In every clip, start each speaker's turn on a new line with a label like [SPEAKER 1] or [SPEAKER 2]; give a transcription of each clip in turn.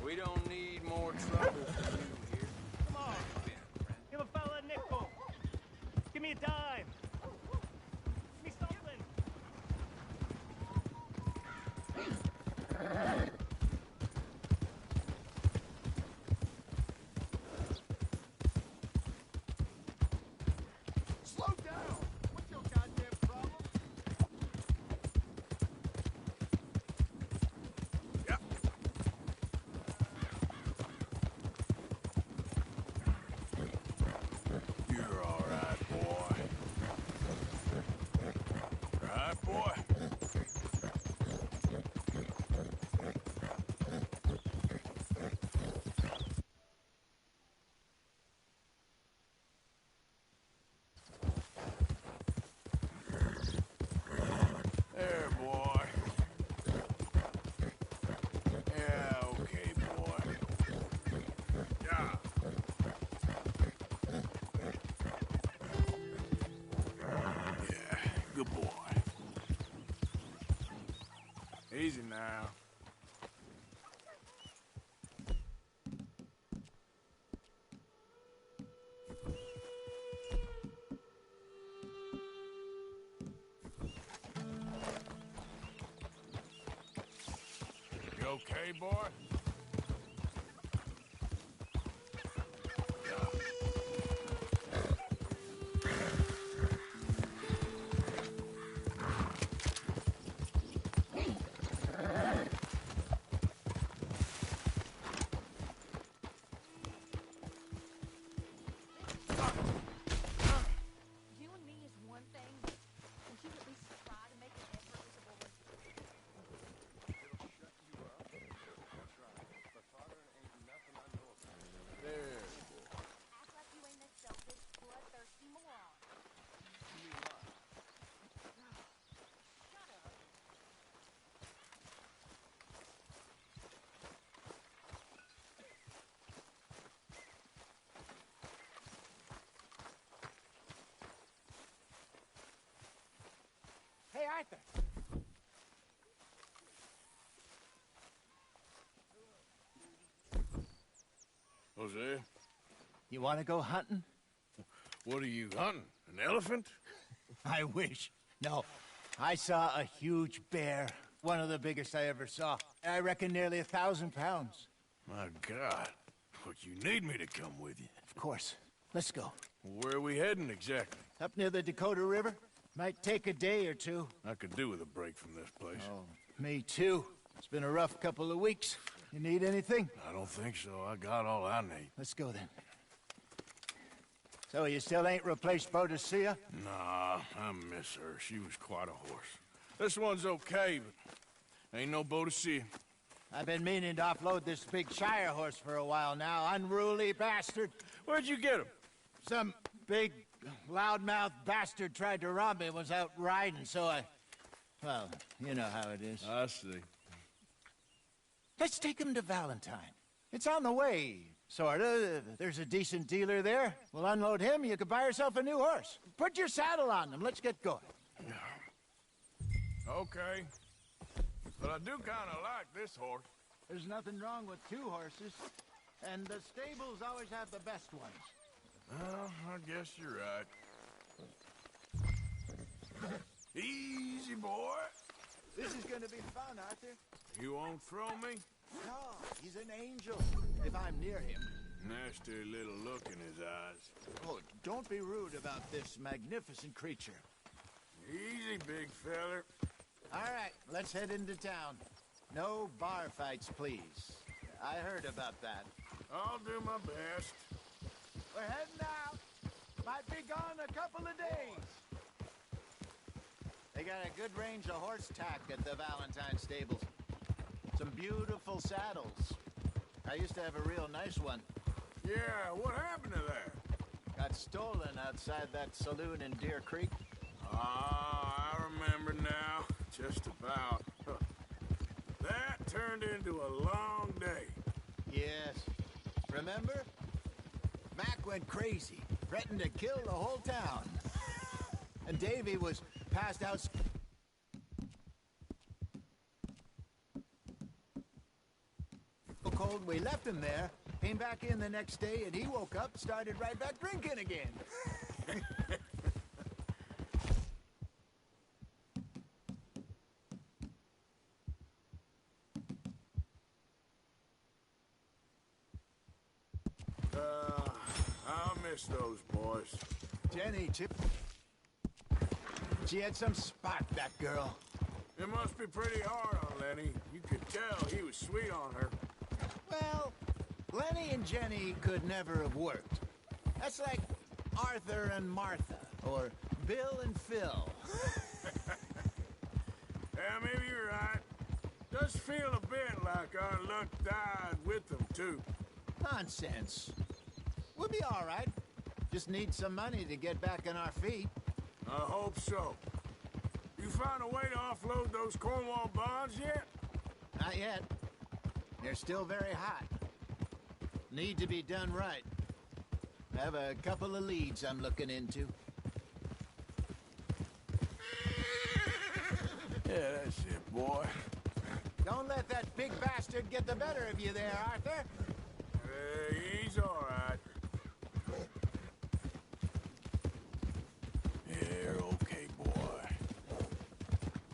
[SPEAKER 1] We don't need more trouble from you here.
[SPEAKER 2] Come on. Give a fella a nickel. Give me a dime. Give me something.
[SPEAKER 3] Slow down! What's your goddamn problem?
[SPEAKER 1] Yep. You're all right, boy. Right, boy? There, boy. Yeah, okay, boy. Yeah. Yeah, good boy. Easy now. You okay, boy?
[SPEAKER 4] You and me is one thing. Would you at least try to make an effort as a boy?
[SPEAKER 1] There.
[SPEAKER 4] Act like you ain't a selfish, bloodthirsty moron. Shut up.
[SPEAKER 2] Hey, Arthur.
[SPEAKER 1] Jose,
[SPEAKER 2] You want to go hunting?
[SPEAKER 1] what are you hunting? An elephant?
[SPEAKER 2] I wish. No. I saw a huge bear. One of the biggest I ever saw. I reckon nearly 1,000 pounds.
[SPEAKER 1] My God. What, you need me to come with you?
[SPEAKER 2] Of course. Let's go.
[SPEAKER 1] Where are we heading exactly?
[SPEAKER 2] Up near the Dakota River. Might take a day or two.
[SPEAKER 1] I could do with a break from this place.
[SPEAKER 2] Oh, me too. It's been a rough couple of weeks. You need anything?
[SPEAKER 1] I don't think so. I got all I need.
[SPEAKER 2] Let's go then. So you still ain't replaced Boadicea?
[SPEAKER 1] Nah, I miss her. She was quite a horse. This one's okay, but ain't no Boadicea.
[SPEAKER 2] I've been meaning to offload this big Shire horse for a while now. Unruly bastard.
[SPEAKER 1] Where'd you get him?
[SPEAKER 2] Some big, loudmouth bastard tried to rob me, was out riding, so I... Well, you know how it is.
[SPEAKER 1] I see.
[SPEAKER 2] Let's take him to Valentine. It's on the way, sorta. There's a decent dealer there. We'll unload him, you could buy yourself a new horse. Put your saddle on him, let's get going.
[SPEAKER 1] Okay. But I do kind of like this horse.
[SPEAKER 2] There's nothing wrong with two horses, and the stables always have the best ones.
[SPEAKER 1] Well, I guess you're right. Easy, boy.
[SPEAKER 2] This is gonna be fun, Arthur.
[SPEAKER 1] You won't throw me?
[SPEAKER 2] No, he's an angel, if I'm near him.
[SPEAKER 1] Nasty little look in his eyes.
[SPEAKER 2] Oh, don't be rude about this magnificent creature.
[SPEAKER 1] Easy, big feller.
[SPEAKER 2] All right, let's head into town. No bar fights, please. I heard about that.
[SPEAKER 1] I'll do my best.
[SPEAKER 2] We're heading out. Might be gone a couple of days. They got a good range of horse tack at the Valentine stables. Some beautiful saddles. I used to have a real nice one.
[SPEAKER 1] Yeah, what happened to that?
[SPEAKER 2] Got stolen outside that saloon in Deer Creek.
[SPEAKER 1] Ah, I remember now. Just about. That turned into a long day.
[SPEAKER 2] Yes. Remember? Mac went crazy, threatened to kill the whole town. And Davy was passed out. told we left him there, came back in the next day, and he woke up, started right back drinking again.
[SPEAKER 1] I'll miss those boys.
[SPEAKER 2] Jenny, Chip. She had some spark, that girl.
[SPEAKER 1] It must be pretty hard on Lenny. You could tell he was sweet on her.
[SPEAKER 2] Well, Lenny and Jenny could never have worked. That's like Arthur and Martha, or Bill and Phil.
[SPEAKER 1] Yeah, maybe you're right. Does feel a bit like our luck died with them, too.
[SPEAKER 2] Nonsense. We'll be all right. Just need some money to get back on our feet.
[SPEAKER 1] I hope so. You found a way to offload those Cornwall bonds yet?
[SPEAKER 2] Not yet. They're still very hot. Need to be done right. I have a couple of leads I'm looking into.
[SPEAKER 1] Yeah, that's it, boy.
[SPEAKER 2] Don't let that big bastard get the better of you there, Arthur.
[SPEAKER 1] He's all right. Yeah, okay, boy.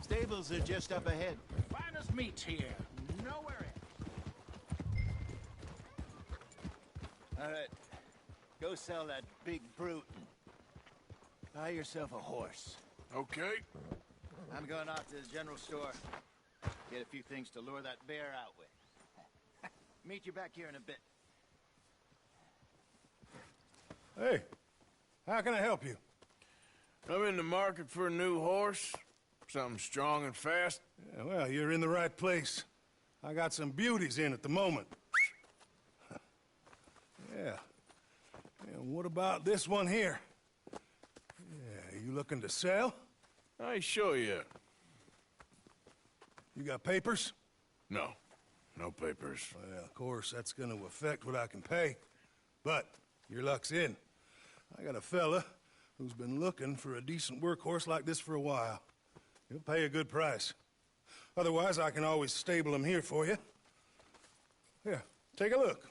[SPEAKER 2] Stables are just up ahead.
[SPEAKER 3] Finest meats here. Nowhere else.
[SPEAKER 2] All right. Go sell that big brute and buy yourself a horse.
[SPEAKER 1] Okay.
[SPEAKER 2] I'm going off to the general store. Get a few things to lure that bear out with. Meet you back here in a bit.
[SPEAKER 5] Hey, how can I help you?
[SPEAKER 1] I'm in the market for a new horse. Something strong and fast.
[SPEAKER 5] Yeah, well, you're in the right place. I got some beauties in at the moment. Yeah. And what about this one here? Yeah, you looking to sell?
[SPEAKER 1] I show you.
[SPEAKER 5] You got papers?
[SPEAKER 1] No. No papers.
[SPEAKER 5] Well, of course, that's gonna affect what I can pay. But your luck's in. I got a fella who's been looking for a decent workhorse like this for a while. He'll pay a good price. Otherwise, I can always stable him here for you. Here, take a look.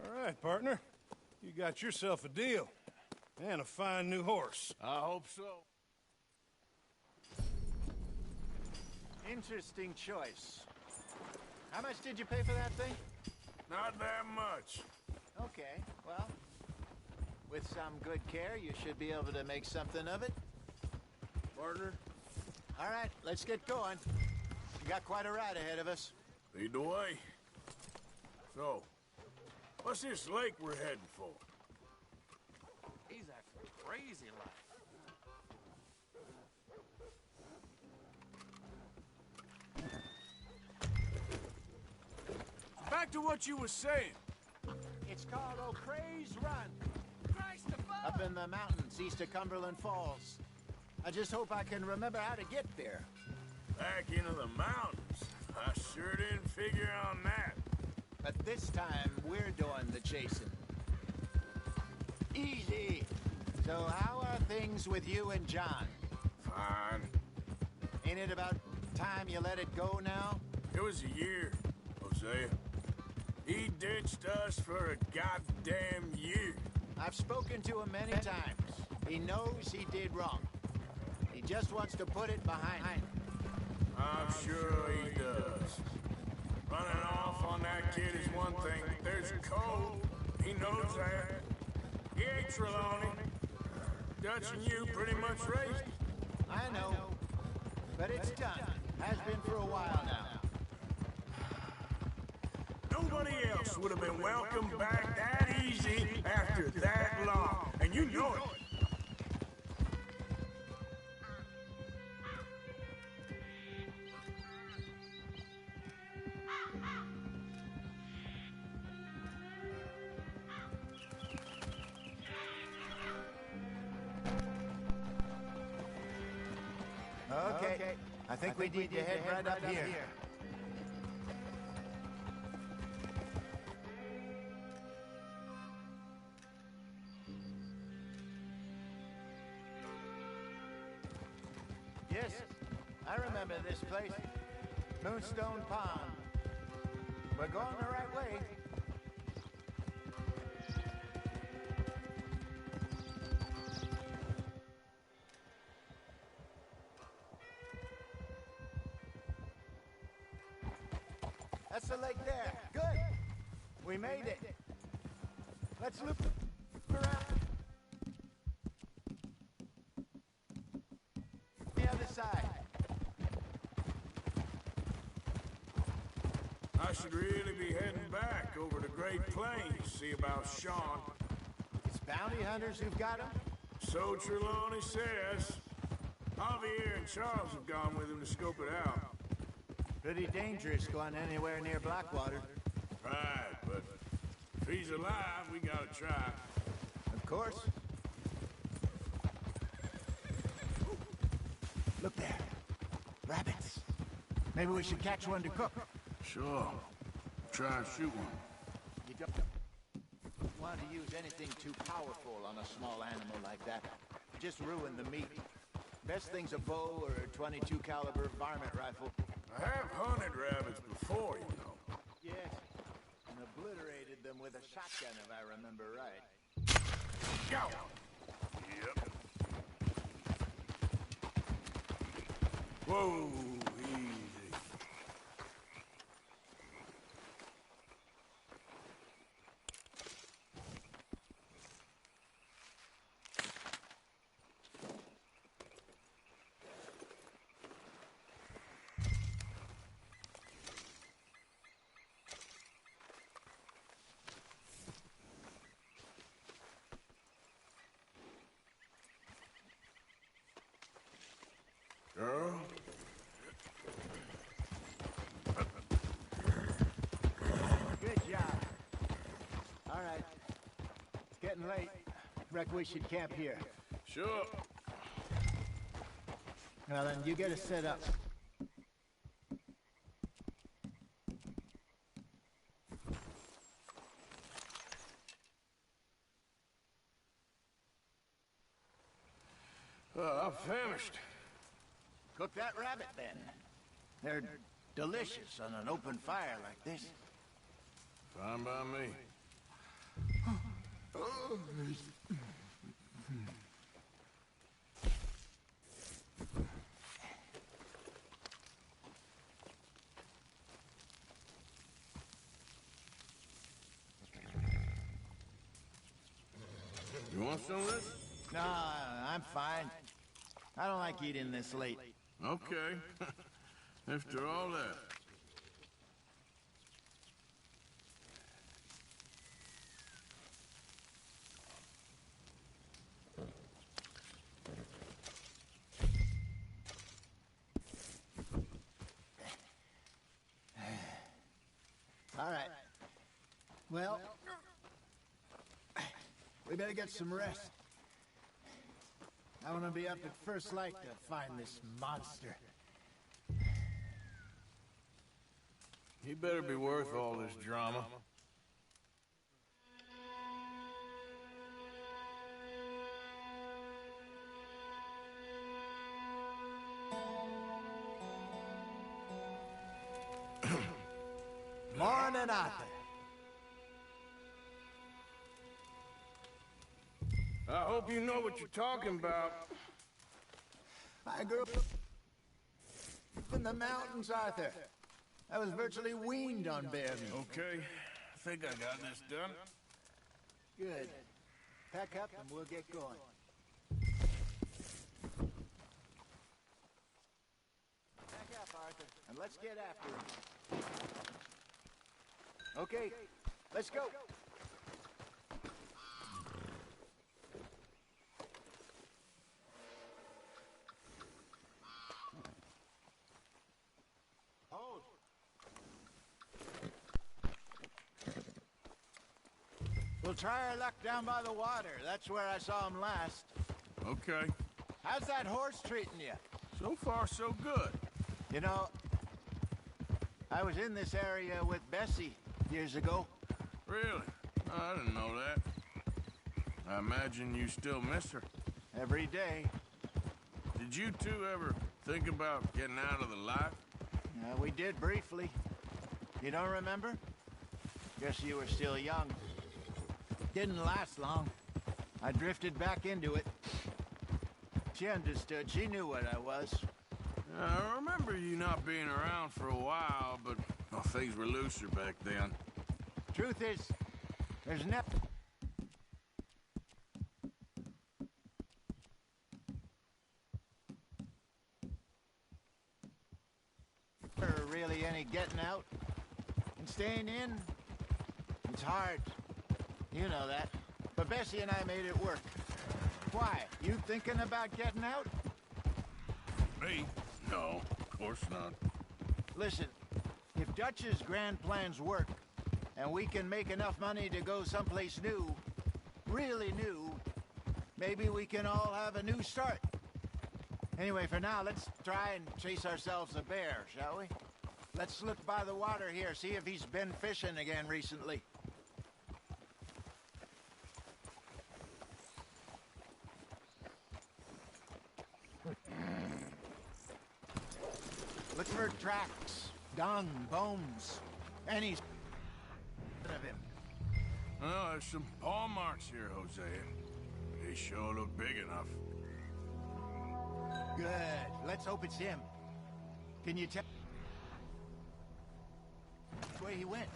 [SPEAKER 5] All right, partner. You got yourself a deal. And a fine new horse.
[SPEAKER 1] I hope so.
[SPEAKER 2] Interesting choice. How much did you pay for that thing?
[SPEAKER 1] Not that much.
[SPEAKER 2] Okay, well, with some good care, you should be able to make something of it.
[SPEAKER 1] Partner,
[SPEAKER 2] All right, let's get going. We got quite a ride ahead of us.
[SPEAKER 1] lead the way. So, what's this lake we're heading for?
[SPEAKER 3] He's acting crazy like.
[SPEAKER 1] Back to what you were saying.
[SPEAKER 2] It's called O'Creagh's Run,
[SPEAKER 3] Christ above!
[SPEAKER 2] up in the mountains east of Cumberland Falls. I just hope I can remember how to get there.
[SPEAKER 1] Back into the mountains. I sure didn't figure on that.
[SPEAKER 2] But this time, we're doing the chasing. see. So how are things with you and John?
[SPEAKER 1] Fine.
[SPEAKER 2] Ain't it about time you let it go now?
[SPEAKER 1] It was a year, Hosea. He ditched us for a goddamn year.
[SPEAKER 2] I've spoken to him many times. He knows he did wrong. He just wants to put it behind him.
[SPEAKER 1] I'm sure he does. Running off on that kid is one thing, but there's code. He knows that. He ain't Trelawney. Dutch and you pretty much raised him.
[SPEAKER 2] I know. But it's done. Has been for a while now.
[SPEAKER 1] Nobody else would have been welcomed back that easy after that long. And you know it.
[SPEAKER 2] Okay. I think we need to head right up here. Yes, I remember this place. Moonstone Pond. We're going the right way. That's the lake there. Good. We made it. Let's loop around the other side.
[SPEAKER 1] I should really be heading back over the Great Plains to see about Sean.
[SPEAKER 2] It's bounty hunters who've got him?
[SPEAKER 1] So Trelawney says. Javier and Charles have gone with him to scope it out.
[SPEAKER 2] Pretty dangerous going anywhere near Blackwater.
[SPEAKER 1] Right, but if he's alive, we gotta try.
[SPEAKER 2] Of course. Look there. Rabbits. Maybe we should catch one to cook.
[SPEAKER 1] Sure. Try and shoot one.
[SPEAKER 2] You don't want to use anything too powerful on a small animal like that. Just ruin the meat. Best thing's a bow or a 22 caliber varmint rifle.
[SPEAKER 1] I have hunted rabbits before, you know.
[SPEAKER 2] Yes, and obliterated them with a shotgun, if I remember right.
[SPEAKER 1] Go! Yep. Whoa, easy. Girl?
[SPEAKER 2] Good job. All right. It's getting late. Reckon we should camp here.
[SPEAKER 1] Sure.
[SPEAKER 2] Well, then, you get us set up.
[SPEAKER 1] I'm famished.
[SPEAKER 2] Cook that rabbit, then. They're delicious on an open fire like this.
[SPEAKER 1] Fine by me. You want some of this?
[SPEAKER 2] No, I'm fine. I don't like eating this late.
[SPEAKER 1] Okay. After all that.
[SPEAKER 2] All right. Well, we better get some rest. I want to be up at first light to find this monster.
[SPEAKER 1] He better be worth all this drama.
[SPEAKER 2] morning, Arthur.
[SPEAKER 1] I hope you know what you're talking about.
[SPEAKER 2] I grew up in the mountains, Arthur. I was virtually weaned on bear meat.
[SPEAKER 1] Okay, I think I got this done.
[SPEAKER 2] Good. Pack up and we'll get going. Pack up, Arthur, and let's get after him. Okay, let's go. Hold. We'll try our luck down by the water. That's where I saw him last.
[SPEAKER 1] Okay.
[SPEAKER 2] How's that horse treating you?
[SPEAKER 1] So far, so good.
[SPEAKER 2] You know, I was in this area with Bessie years ago.
[SPEAKER 1] Really? I didn't know that. I imagine you still miss her.
[SPEAKER 2] Every day.
[SPEAKER 1] Did you two ever think about getting out of the life?
[SPEAKER 2] We did briefly. You don't remember? Guess you were still young. Didn't last long. I drifted back into it. She understood. She knew what I was.
[SPEAKER 1] I remember you not being around for a while, but well, things were looser back then.
[SPEAKER 2] Truth is, there's never really any getting out. And staying in, it's hard. You know that. But Bessie and I made it work. Why? You thinking about getting out?
[SPEAKER 1] Me? No, of course not.
[SPEAKER 2] Listen, if Dutch's grand plans work, and we can make enough money to go someplace new, really new, maybe we can all have a new start. Anyway, for now, let's try and chase ourselves a bear, shall we? Let's look by the water here, see if he's been fishing again recently. Look for tracks, dung, bones, any of him.
[SPEAKER 1] Well, there's some paw marks here, Hosea. They sure look big enough.
[SPEAKER 2] Good. Let's hope it's him. Can you tell where he went?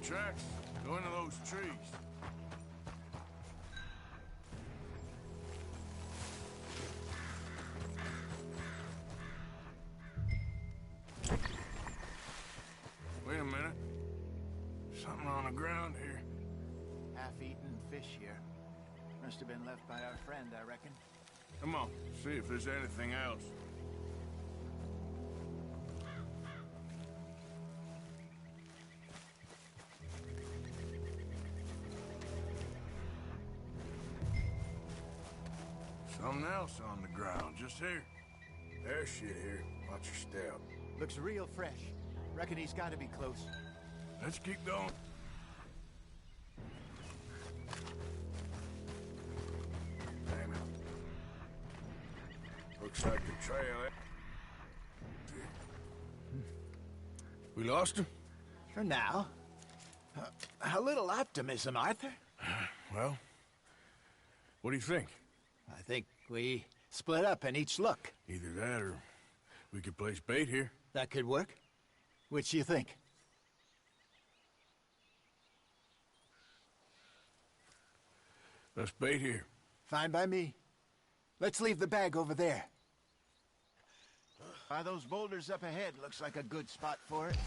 [SPEAKER 1] Tracks go into those trees. Wait a minute. Something on the ground here.
[SPEAKER 2] Half-eaten fish here. Must have been left by our friend, I reckon.
[SPEAKER 1] Come on, see if there's anything else. Something else on the ground, just here. There's shit here. Watch your step.
[SPEAKER 2] Looks real fresh. Reckon he's got to be close.
[SPEAKER 1] Let's keep going. Damn it. Looks like the trail. We lost him?
[SPEAKER 2] For now. A little optimism, Arthur.
[SPEAKER 1] Well, what do you think?
[SPEAKER 2] I think we split up and each look.
[SPEAKER 1] Either that or we could place bait here.
[SPEAKER 2] That could work. Which you think?
[SPEAKER 1] Let's bait here.
[SPEAKER 2] Fine by me. Let's leave the bag over there. By those boulders up ahead, looks like a good spot for it.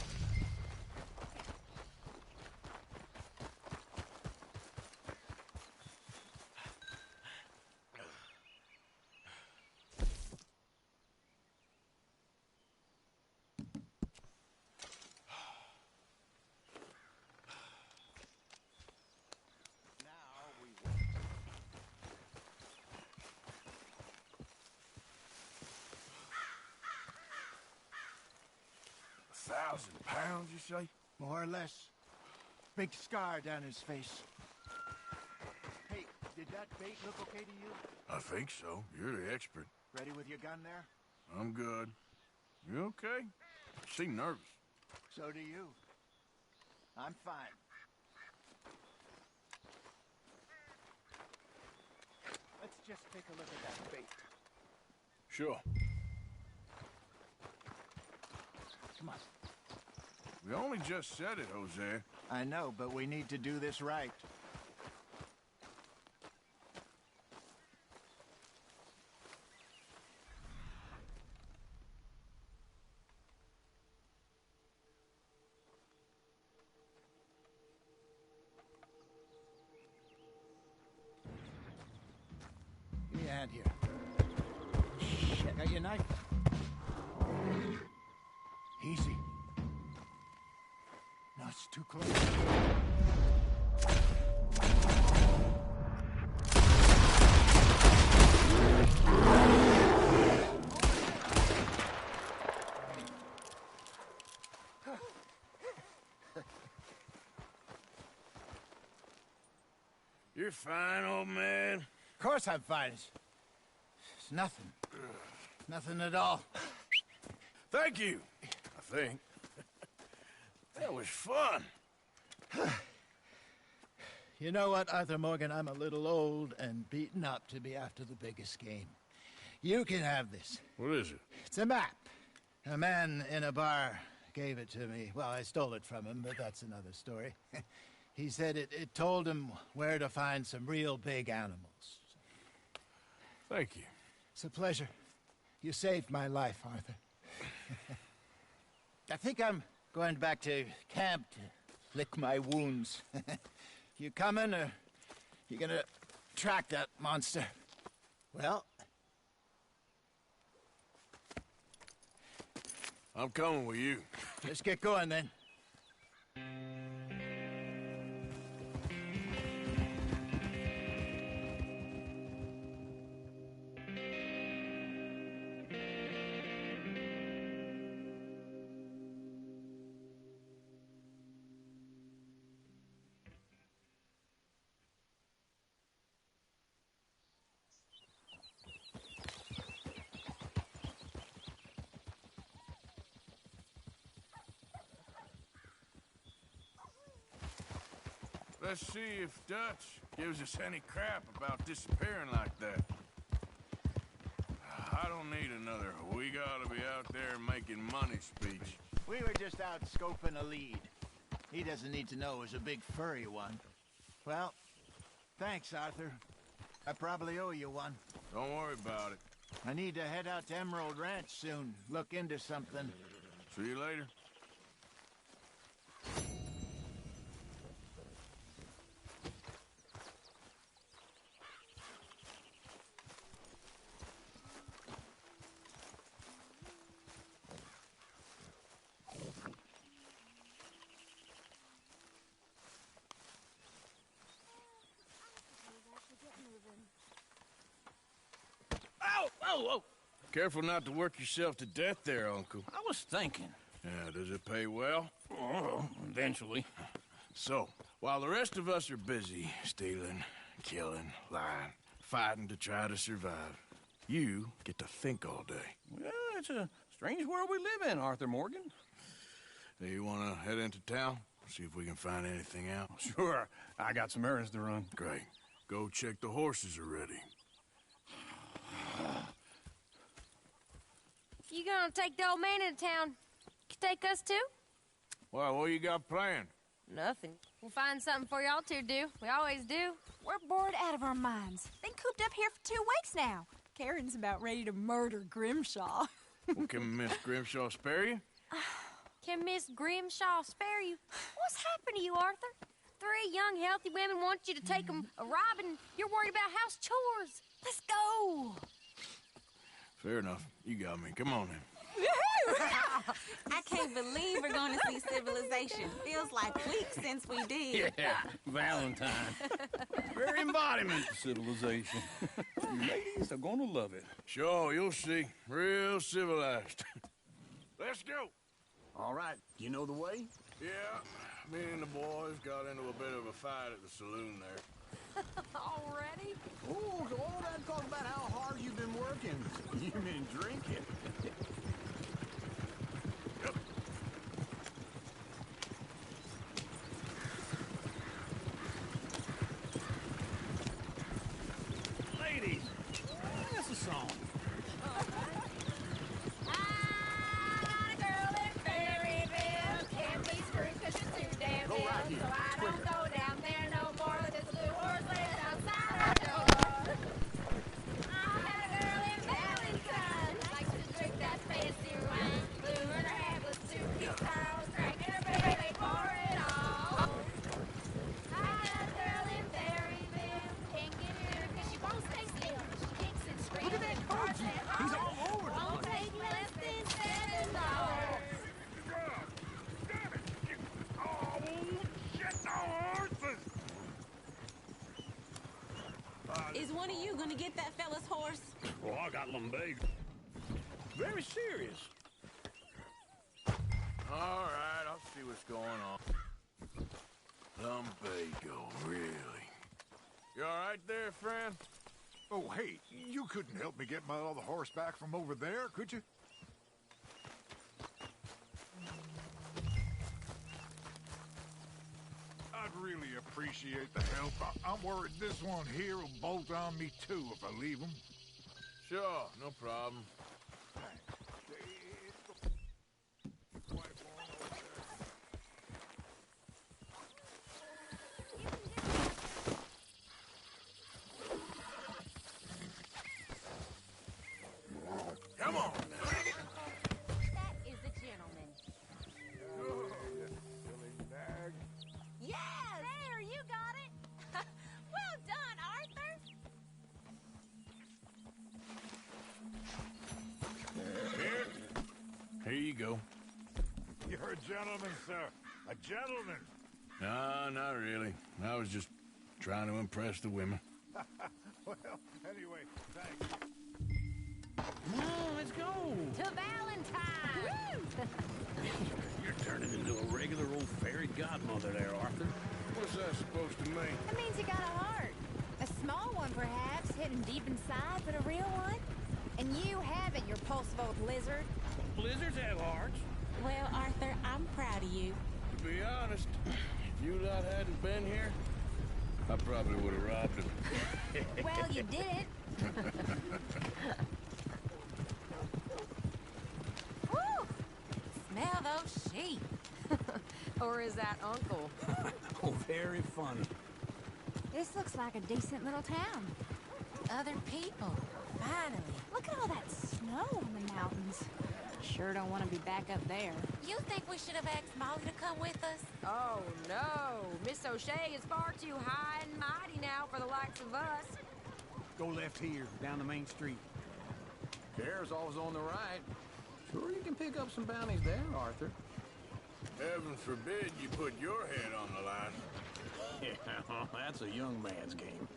[SPEAKER 1] £1,000, you say?
[SPEAKER 2] More or less. Big scar down his face. Hey, did that bait look okay to you?
[SPEAKER 1] I think so. You're the expert.
[SPEAKER 2] Ready with your gun there?
[SPEAKER 1] I'm good. You okay? You seem nervous.
[SPEAKER 2] So do you. I'm fine. Let's just take a look at that bait.
[SPEAKER 1] Sure.
[SPEAKER 2] Come on.
[SPEAKER 1] We only just said it, Jose.
[SPEAKER 2] I know, but we need to do this right. Give me a hand here. Shit, got your knife? Easy. No, it's too close.
[SPEAKER 1] You're fine, old man.
[SPEAKER 2] Of course I'm fine. It's nothing. Nothing at all.
[SPEAKER 1] Thank you, I think. That was fun.
[SPEAKER 2] You know what, Arthur Morgan? I'm a little old and beaten up to be after the biggest game. You can have this.
[SPEAKER 1] What is it?
[SPEAKER 2] It's a map. A man in a bar gave it to me. Well, I stole it from him, but that's another story. He said it told him where to find some real big animals.
[SPEAKER 1] Thank you.
[SPEAKER 2] It's a pleasure. You saved my life, Arthur. I think I'm going back to camp to lick my wounds. You coming, or you gonna track that monster? Well,
[SPEAKER 1] I'm coming with you.
[SPEAKER 2] let's get going then.
[SPEAKER 1] Let's see if Dutch gives us any crap about disappearing like that. I don't need another "we gotta be out there making money" speech.
[SPEAKER 2] We were just out scoping a lead. He doesn't need to know it was a big furry one. Well, thanks, Arthur. I probably owe you one.
[SPEAKER 1] Don't worry about it.
[SPEAKER 2] I need to head out to Emerald Ranch soon. Look into something.
[SPEAKER 1] See you later.
[SPEAKER 3] Ow! Oh, oh!
[SPEAKER 1] Careful not to work yourself to death there, Uncle.
[SPEAKER 3] I was thinking.
[SPEAKER 1] Yeah, does it pay well?
[SPEAKER 3] Oh, eventually.
[SPEAKER 1] So, while the rest of us are busy stealing, killing, lying, fighting to try to survive, you get to think all day.
[SPEAKER 3] Well, it's a strange world we live in, Arthur Morgan.
[SPEAKER 1] Hey, you want to head into town? See if we can find anything out?
[SPEAKER 3] Sure. I got some errands to run.
[SPEAKER 1] Great. Go check the horses are ready.
[SPEAKER 4] You gonna take the old man into town? You take us too?
[SPEAKER 1] Well, what you got planned?
[SPEAKER 4] Nothing. We'll find something for y'all to do. We always do.
[SPEAKER 6] We're bored out of our minds. Been cooped up here for 2 weeks now. Karen's about ready to murder Grimshaw.
[SPEAKER 1] Well, can Miss Grimshaw spare you?
[SPEAKER 4] Can Miss Grimshaw spare you? What's happened to you, Arthur? 3 young, healthy women want you to take them a robbing. You're worried about house chores. Let's go.
[SPEAKER 1] Fair enough. You got me. Come on then.
[SPEAKER 6] I can't believe we're going to see civilization. Feels like weeks since we did.
[SPEAKER 3] Yeah, Valentine. Very embodiment of civilization. Ladies are gonna love it.
[SPEAKER 1] Sure, you'll see. Real civilized. Let's go.
[SPEAKER 3] All right, you know the way?
[SPEAKER 1] Yeah, me and the boys got into a bit of a fight at the saloon there.
[SPEAKER 4] Already?
[SPEAKER 3] Oh, so all that talk about how hard you've been working. You've been drinking. Ladies, that's a song.
[SPEAKER 4] I got a girl in Berryville. Can't be screwed 'cause she's too damn
[SPEAKER 3] Go right
[SPEAKER 4] ill.
[SPEAKER 3] here.
[SPEAKER 4] So I don't
[SPEAKER 3] Quicker.
[SPEAKER 4] go down there no more. This blue horse lays outside her door. I had a girl in Valentine. Likes to drink that fancy wine. Blue in her hair, was two guitars. Cracking her baby for it all. I got a girl in Berryville. Can't get her 'cause she won't stay still. She kicks and screams.
[SPEAKER 3] Look at that
[SPEAKER 4] and
[SPEAKER 3] coach.
[SPEAKER 4] barks and
[SPEAKER 3] He's all
[SPEAKER 4] hollers.
[SPEAKER 3] over the
[SPEAKER 4] Won't
[SPEAKER 3] place.
[SPEAKER 4] take less than $7.
[SPEAKER 6] Is one of you gonna get that fella's horse?
[SPEAKER 3] Well, I got lumbago. Very serious.
[SPEAKER 1] All right, I'll see what's going on. Lumbago, really? You all right there, friend?
[SPEAKER 7] Oh, hey, you couldn't help me get my other horse back from over there, could you? I'd really appreciate the help. I'm worried this one here will bolt on me too if I leave him.
[SPEAKER 1] Sure, no problem. Come on now.
[SPEAKER 4] That is a gentleman. Yes! There, you got it. Well done, Arthur.
[SPEAKER 1] Here you go.
[SPEAKER 7] You're a gentleman, sir. A gentleman.
[SPEAKER 1] No, not really. I was just trying to impress the women.
[SPEAKER 7] Well, anyway, thanks.
[SPEAKER 3] Come on, let's go.
[SPEAKER 4] To Valentine.
[SPEAKER 3] You're turning into a regular old fairy godmother there, Arthur.
[SPEAKER 1] What's that supposed to mean?
[SPEAKER 8] That means you got a heart. A small one, perhaps, hidden deep inside, but a real one. And you have it, you repulsive old lizard.
[SPEAKER 3] Blizzards have hearts.
[SPEAKER 6] Well, Arthur, I'm proud of you.
[SPEAKER 1] To be honest, if you lot hadn't been here, I probably would have robbed him.
[SPEAKER 8] Well, you did.
[SPEAKER 4] Woo! Smell those sheep. Or is that Uncle?
[SPEAKER 3] Oh, very funny.
[SPEAKER 8] This looks like a decent little town.
[SPEAKER 4] Other people. Finally.
[SPEAKER 8] Look at all that snow on the mountains. Sure don't want to be back up there.
[SPEAKER 6] You think we should have asked Molly to come with us?
[SPEAKER 4] Oh, no. Miss O'Shea is far too high and mighty now for the likes of us.
[SPEAKER 3] Go left here, down the main street. Care's always on the right. Sure, you can pick up some bounties there, Arthur.
[SPEAKER 1] Heaven forbid you put your head on the line.
[SPEAKER 3] Yeah, that's a young man's game.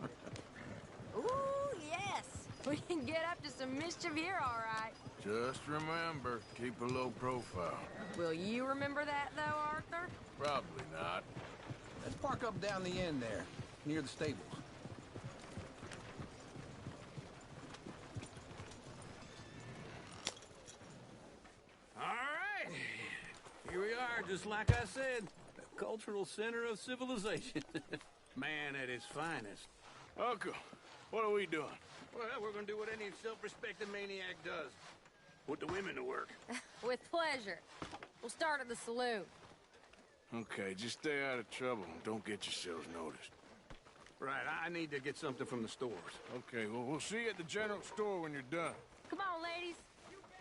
[SPEAKER 4] Ooh, yes. We can get up to some mischief here, all right.
[SPEAKER 1] Just remember, keep a low profile.
[SPEAKER 4] Will you remember that, though, Arthur?
[SPEAKER 1] Probably not.
[SPEAKER 3] Let's park up down the end there, near the stables. All right. Here we are, just like I said. The cultural center of civilization. Man at his finest.
[SPEAKER 1] Uncle, what are we doing?
[SPEAKER 3] Well, we're gonna do what any self-respecting maniac does. Put the women to work.
[SPEAKER 4] With pleasure. We'll start at the saloon.
[SPEAKER 1] Okay, just stay out of trouble and don't get yourselves noticed.
[SPEAKER 3] Right, I need to get something from the stores.
[SPEAKER 1] Okay, well, we'll see you at the general store when you're done.
[SPEAKER 4] Come on, ladies.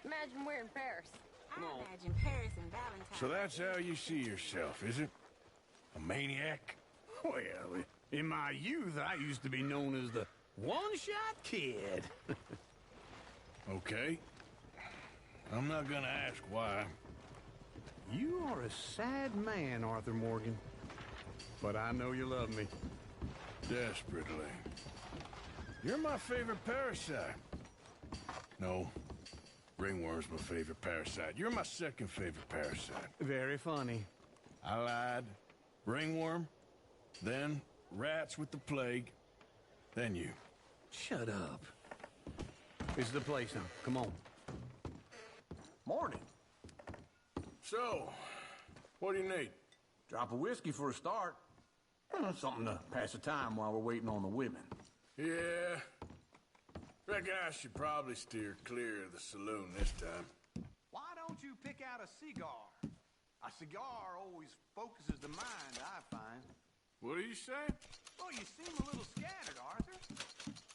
[SPEAKER 4] Imagine we're in Paris.
[SPEAKER 3] Come on.
[SPEAKER 6] I imagine Paris and Valentine.
[SPEAKER 1] So that's how you see yourself, is it? A maniac?
[SPEAKER 3] Well, in my youth, I used to be known as the one-shot kid.
[SPEAKER 1] Okay. I'm not gonna ask why.
[SPEAKER 3] You are a sad man, Arthur Morgan. But I know you love me.
[SPEAKER 1] Desperately. You're my favorite parasite. No. Ringworm's my favorite parasite. You're my second favorite parasite.
[SPEAKER 3] Very funny.
[SPEAKER 1] I lied. Ringworm, then rats with the plague,
[SPEAKER 3] Then you. Shut up. This is the place now. Come on.
[SPEAKER 9] Morning.
[SPEAKER 1] So, what do you need?
[SPEAKER 9] Drop of whiskey for a start. Something to pass the time while we're waiting on the women.
[SPEAKER 1] Yeah. Reckon I should probably steer clear of the saloon this time.
[SPEAKER 10] Why don't you pick out a cigar? A cigar always focuses the mind, I find.
[SPEAKER 1] What are you saying?
[SPEAKER 10] Oh, you seem a little scattered, Arthur.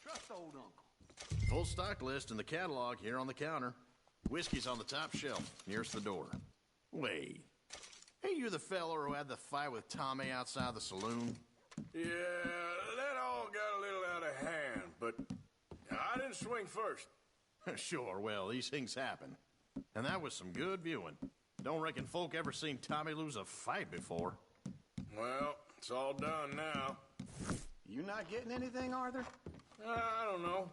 [SPEAKER 10] Trust old uncle.
[SPEAKER 11] Full stock list in the catalog here on the counter. Whiskey's on the top shelf, nearest the door. Wait. Hey, you the feller who had the fight with Tommy outside the saloon?
[SPEAKER 1] Yeah, that all got a little out of hand, but I didn't swing first.
[SPEAKER 11] Sure, well, these things happen. And that was some good viewing. Don't reckon folk ever seen Tommy lose a fight before.
[SPEAKER 1] Well, it's all done now.
[SPEAKER 9] You not getting anything, Arthur?
[SPEAKER 1] I don't know.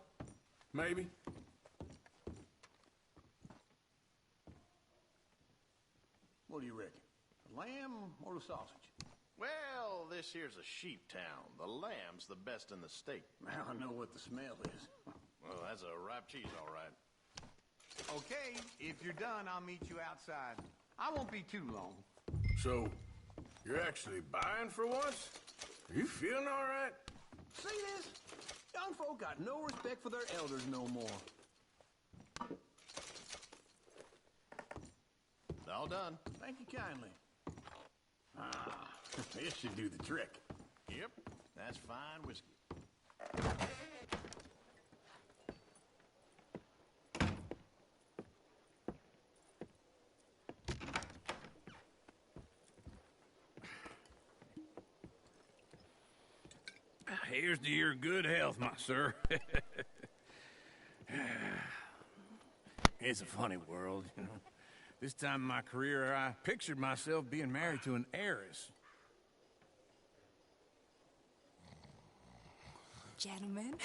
[SPEAKER 1] Maybe.
[SPEAKER 9] What do you reckon? The lamb or the sausage?
[SPEAKER 11] Well, this here's a sheep town. The lamb's the best in the state.
[SPEAKER 9] Now I know what the smell is.
[SPEAKER 11] Well, that's a ripe cheese, all right.
[SPEAKER 10] Okay, if you're done, I'll meet you outside. I won't be too long.
[SPEAKER 1] So, you're actually buying for once? Are you feeling all right?
[SPEAKER 9] See this? Young folk got no respect for their elders no more.
[SPEAKER 11] It's all done.
[SPEAKER 9] Thank you kindly. Ah, this should do the trick.
[SPEAKER 11] Yep, that's fine whiskey.
[SPEAKER 3] Here's to your good health, my sir. It's a funny world, you know. This time in my career, I pictured myself being married to an heiress.
[SPEAKER 12] Gentlemen,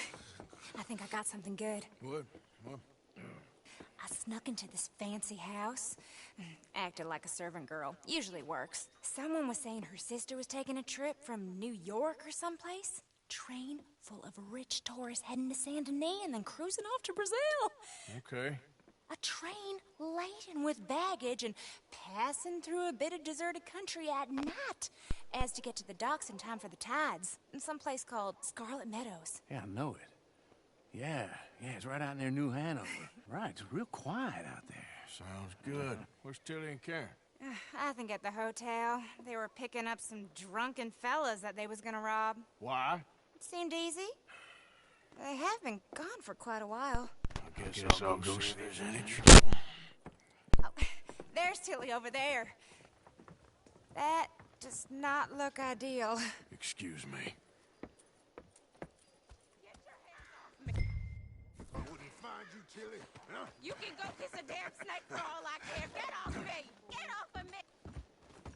[SPEAKER 12] I think I got something good.
[SPEAKER 1] What?
[SPEAKER 12] I snuck into this fancy house, acted like a servant girl. Usually works. Someone was saying her sister was taking a trip from New York or someplace. Train full of rich tourists heading to Saint Denis and then cruising off to Brazil.
[SPEAKER 1] Okay.
[SPEAKER 12] A train laden with baggage and passing through a bit of deserted country at night as to get to the docks in time for the tides in some place called Scarlet Meadows.
[SPEAKER 3] Yeah, I know it. Yeah, it's right out near New Hanover. Right, it's real quiet out there.
[SPEAKER 1] Sounds good. Where's Tilly and Karen?
[SPEAKER 12] I think at the hotel. They were picking up some drunken fellas that they was gonna rob.
[SPEAKER 1] Why?
[SPEAKER 12] It seemed easy. They have been gone for quite a while.
[SPEAKER 1] I guess I'll go see if there's any trouble.
[SPEAKER 12] Oh, there's Tilly over there. That does not look ideal.
[SPEAKER 1] Excuse me.
[SPEAKER 7] I wouldn't find you, Tilly. Huh?
[SPEAKER 6] You can go kiss a damn snake for all I care. Get off me! Get off of me!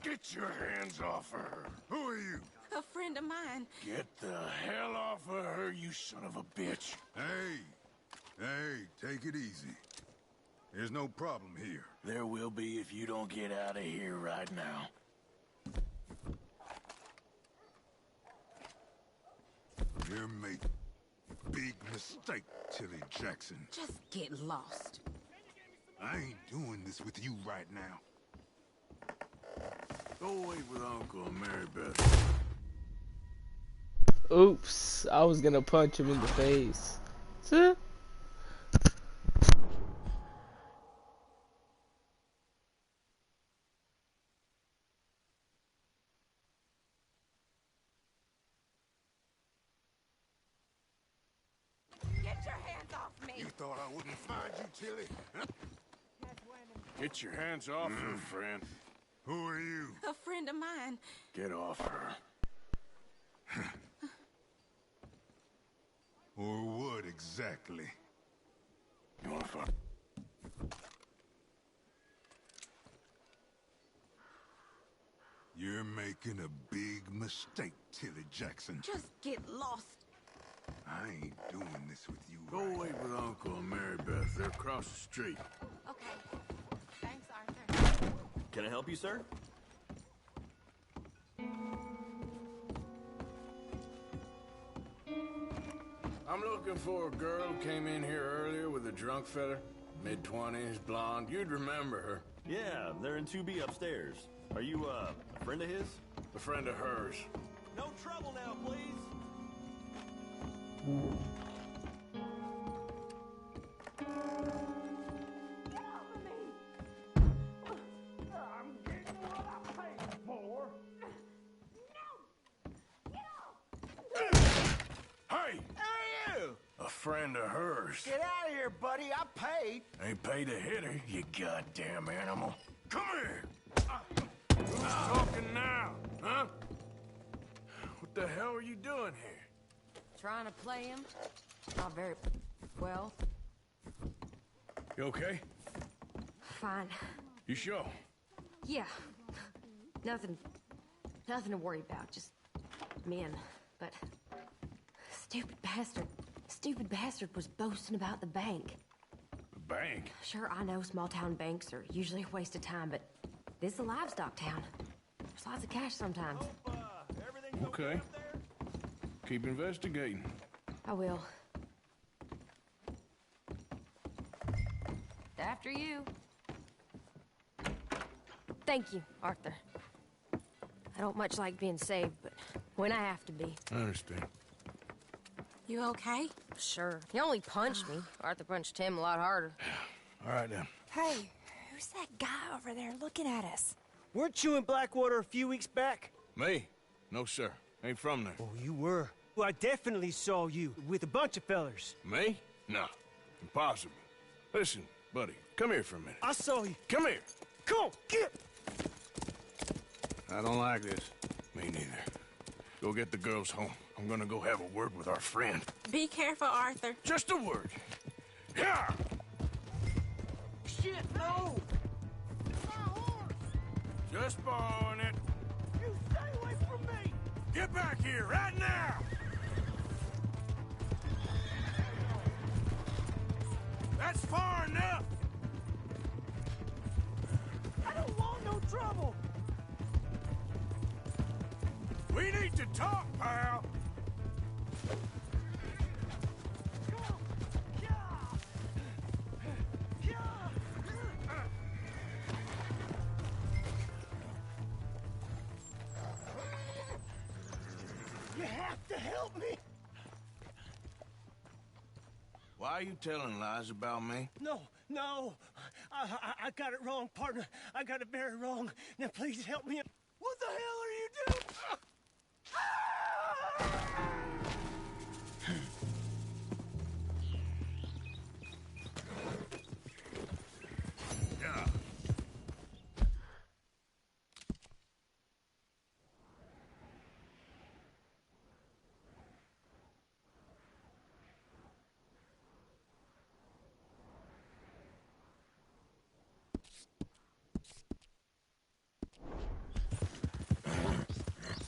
[SPEAKER 1] Get your hands off of her.
[SPEAKER 7] Who are you?
[SPEAKER 6] A friend of mine.
[SPEAKER 1] Get the hell off of her, you son of a bitch.
[SPEAKER 7] Hey, take it easy. There's no problem here.
[SPEAKER 1] There will be if you don't get out of here right now.
[SPEAKER 7] You make big mistake, Tilly Jackson.
[SPEAKER 6] Just get lost.
[SPEAKER 7] I ain't doing this with you right now.
[SPEAKER 1] Go wait with Uncle and Mary Beth.
[SPEAKER 13] Oops, I was gonna punch him in the face. See?
[SPEAKER 6] Get your hands off me!
[SPEAKER 7] You thought I wouldn't find you, Tilly? Huh?
[SPEAKER 1] Get your hands off her, friend.
[SPEAKER 7] Who are you?
[SPEAKER 6] A friend of mine.
[SPEAKER 1] Get off her.
[SPEAKER 7] Or what exactly?
[SPEAKER 1] You wanna fuck?
[SPEAKER 7] You're making a big mistake, Tilly Jackson.
[SPEAKER 6] Just get lost.
[SPEAKER 7] I ain't doing this with you.
[SPEAKER 1] Go wait with Uncle and Mary Beth. They're across the street.
[SPEAKER 6] Okay. Thanks, Arthur.
[SPEAKER 9] Can I help you, sir?
[SPEAKER 1] I'm looking for a girl who came in here earlier with a drunk fella. Mid-20s, blonde. You'd remember her.
[SPEAKER 14] Yeah, they're in 2B upstairs. Are you, a friend of his?
[SPEAKER 1] A friend of hers.
[SPEAKER 14] No trouble now, please.
[SPEAKER 10] I'm getting what I paid for.
[SPEAKER 1] Hey!
[SPEAKER 2] Who are you?
[SPEAKER 1] A friend of hers.
[SPEAKER 2] Get out of here, buddy. I paid.
[SPEAKER 1] Ain't paid to hit her, you goddamn animal. Come here! Who's talking now, huh? What the hell are you doing here?
[SPEAKER 15] Trying to play him? Not very well.
[SPEAKER 1] You okay?
[SPEAKER 15] Fine.
[SPEAKER 1] You sure?
[SPEAKER 15] Yeah. Nothing to worry about. Just men. But stupid bastard was boasting about the bank.
[SPEAKER 1] The bank?
[SPEAKER 15] Sure, I know small town banks are usually a waste of time, but this is a livestock town. There's lots of cash sometimes.
[SPEAKER 1] Okay. Keep investigating.
[SPEAKER 15] I will. After you. Thank you, Arthur. I don't much like being saved, but when I have to be.
[SPEAKER 1] I understand.
[SPEAKER 15] You okay? Sure. He only punched me. Arthur punched him a lot harder.
[SPEAKER 1] All right, then.
[SPEAKER 12] Hey, who's that guy over there looking at us?
[SPEAKER 16] Weren't you in Blackwater a few weeks back?
[SPEAKER 1] Me? No, sir. Ain't from there.
[SPEAKER 16] Oh, you were. Well, I definitely saw you with a bunch of fellers.
[SPEAKER 1] Me? No. Impossible. Listen, buddy, come here for a minute.
[SPEAKER 16] I saw you.
[SPEAKER 1] Come here.
[SPEAKER 16] Come on, get!
[SPEAKER 1] I don't like this. Me neither. Go get the girls home. I'm gonna go have a word with our friend.
[SPEAKER 6] Be careful, Arthur.
[SPEAKER 1] Just a word. Yeah!
[SPEAKER 16] Shit, no!
[SPEAKER 1] Just borrowing it.
[SPEAKER 16] You stay away from me!
[SPEAKER 1] Get back here right now! That's far enough!
[SPEAKER 16] I don't want no trouble!
[SPEAKER 1] We need to talk, pal!
[SPEAKER 16] You have to help me!
[SPEAKER 1] Why are you telling lies about me?
[SPEAKER 16] No. I got it wrong, partner. I got it very wrong. Now please help me. What the hell are you doing?
[SPEAKER 1] Yeah.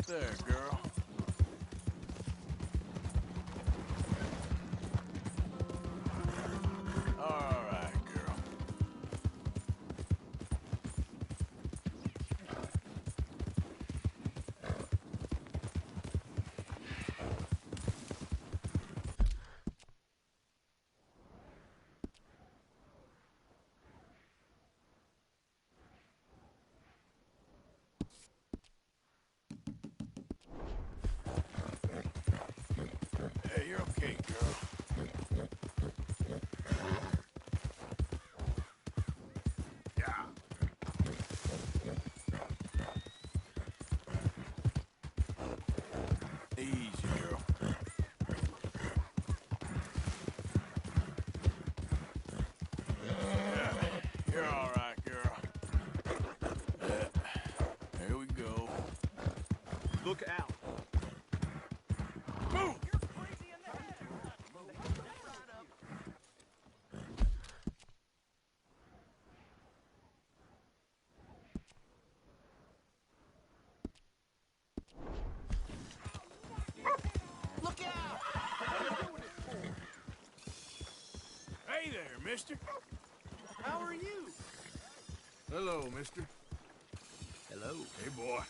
[SPEAKER 1] There, girl. All right, girl. Hey, you're okay, girl. Yeah. Easy, girl. Yeah, you're all right, girl. There we go.
[SPEAKER 16] Look out.
[SPEAKER 1] Move!
[SPEAKER 16] Look out!
[SPEAKER 1] Hey there, mister.
[SPEAKER 16] How are you?
[SPEAKER 1] Hello, mister.
[SPEAKER 16] Hello.
[SPEAKER 1] Hey, boy.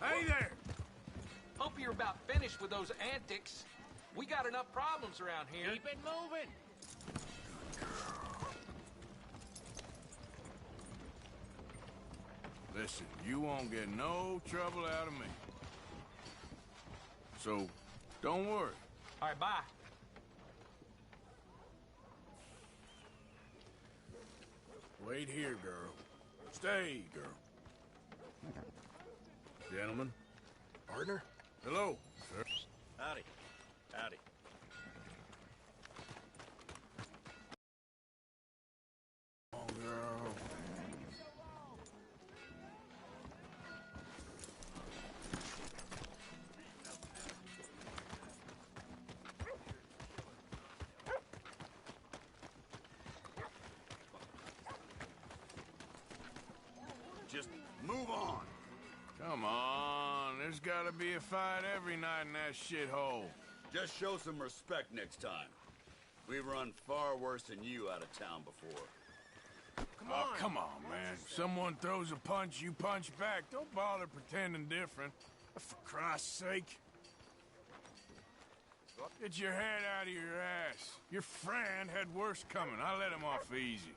[SPEAKER 1] Hey there!
[SPEAKER 17] Hope you're about finished with those antics. We got enough problems around here.
[SPEAKER 1] Keep it moving! Listen, you won't get no trouble out of me. So, don't worry.
[SPEAKER 17] All right, bye.
[SPEAKER 1] Wait here, girl. Stay, girl. Gentlemen.
[SPEAKER 14] Partner?
[SPEAKER 1] Hello, sir.
[SPEAKER 14] Howdy. Howdy.
[SPEAKER 1] Oh, girl.
[SPEAKER 14] Just move on.
[SPEAKER 1] Come on. There's gotta be a fight every night in that shithole.
[SPEAKER 14] Just show some respect next time. We've run far worse than you out of town before.
[SPEAKER 1] Come on, man. Someone throws a punch, you punch back. Don't bother pretending different. For Christ's sake. Get your head out of your ass. Your friend had worse coming. I let him off easy.